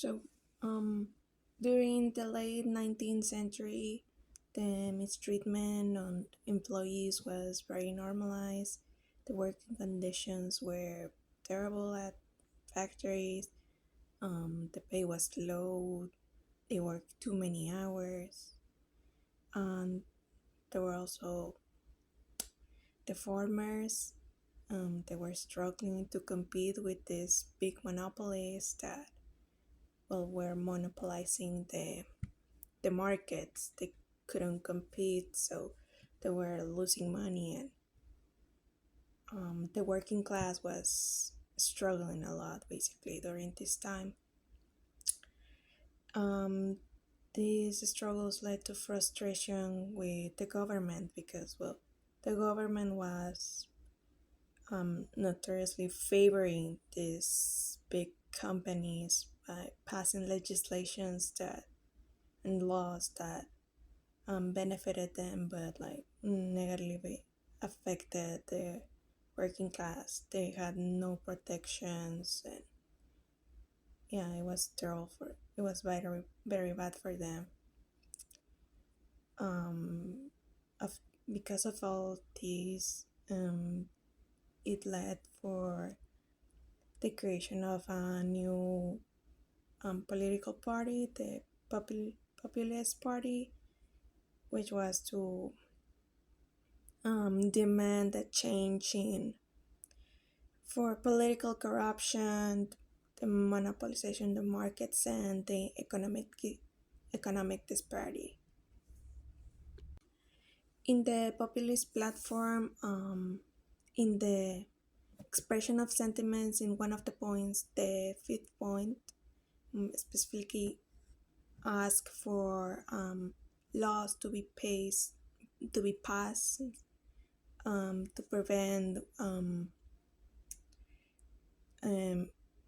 So, um, during the late 19th century, the mistreatment on employees was very normalized. The working conditions were terrible at factories. The pay was low. They worked too many hours. And there were also the farmers. They were struggling to compete with these big monopolies that, well, were monopolizing the markets. They couldn't compete, so they were losing money, and the working class was struggling a lot basically during this time. Um, these struggles led to frustration with the government because, well, the government was notoriously favoring these big companies by passing legislations that and laws that benefited them, but like negatively affected the working class. They had no protections, and yeah, it was terrible for. It was very bad for them. Um, of because of all these, it led for the creation of a new political party, the Populist Party, which was to demand a change in for political corruption, the monopolization of the markets, and the economic disparity. In the populist platform, in the expression of sentiments, in one of the points, the fifth point, specifically ask for laws to be passed to prevent um,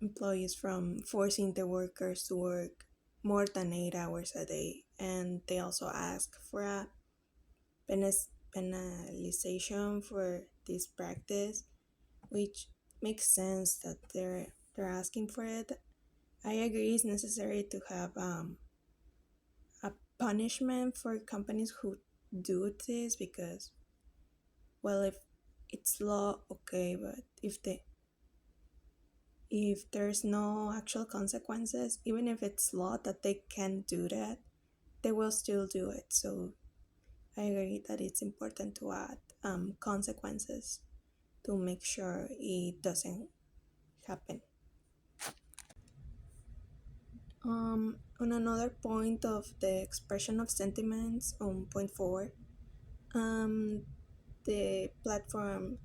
employees from forcing the workers to work more than 8 hours a day, and they also ask for a penalization for this practice, which makes sense that they're asking for it. I agree it's necessary to have a punishment for companies who do this because, well, if it's law, okay, but if there's no actual consequences, even if it's law that they can do that, they will still do it. So I agree that it's important to add consequences to make sure it doesn't happen. On another point of the expression of sentiments, on point four, um, the platform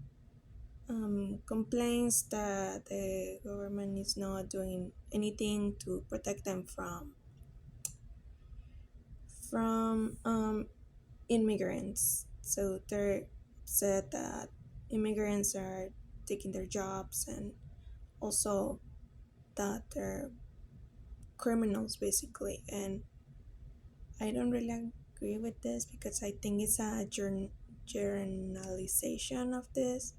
complains that the government is not doing anything to protect them from immigrants. So they're upset that immigrants are taking their jobs, and also that they're criminals basically. And I don't really agree with this because I think it's a generalization of this.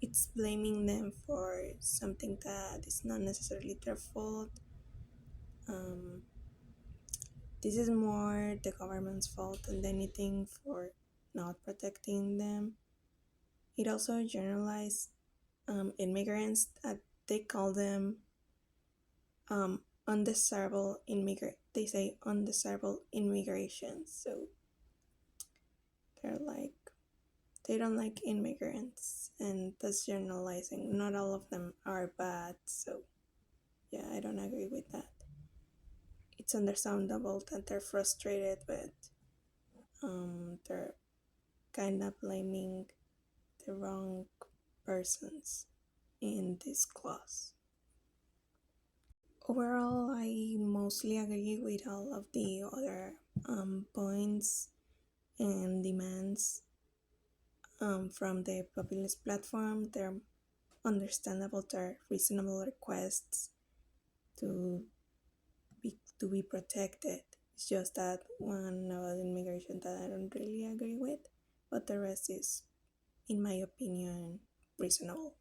It's blaming them for something that is not necessarily their fault. Um, this is more the government's fault than anything for not protecting them. It also generalized immigrants. They call them undesirable immigrant. They say undesirable immigration. So they're like they don't like immigrants, and that's generalizing. Not all of them are bad. So yeah, I don't agree with that. It's understandable that they're frustrated, but they're kind of blaming the wrong persons in this clause. Overall, I mostly agree with all of the other points and demands from the populist platform. They're understandable, they're reasonable requests to be protected. It's just that one about immigration that I don't really agree with, but the rest is, in my opinion, reasonable.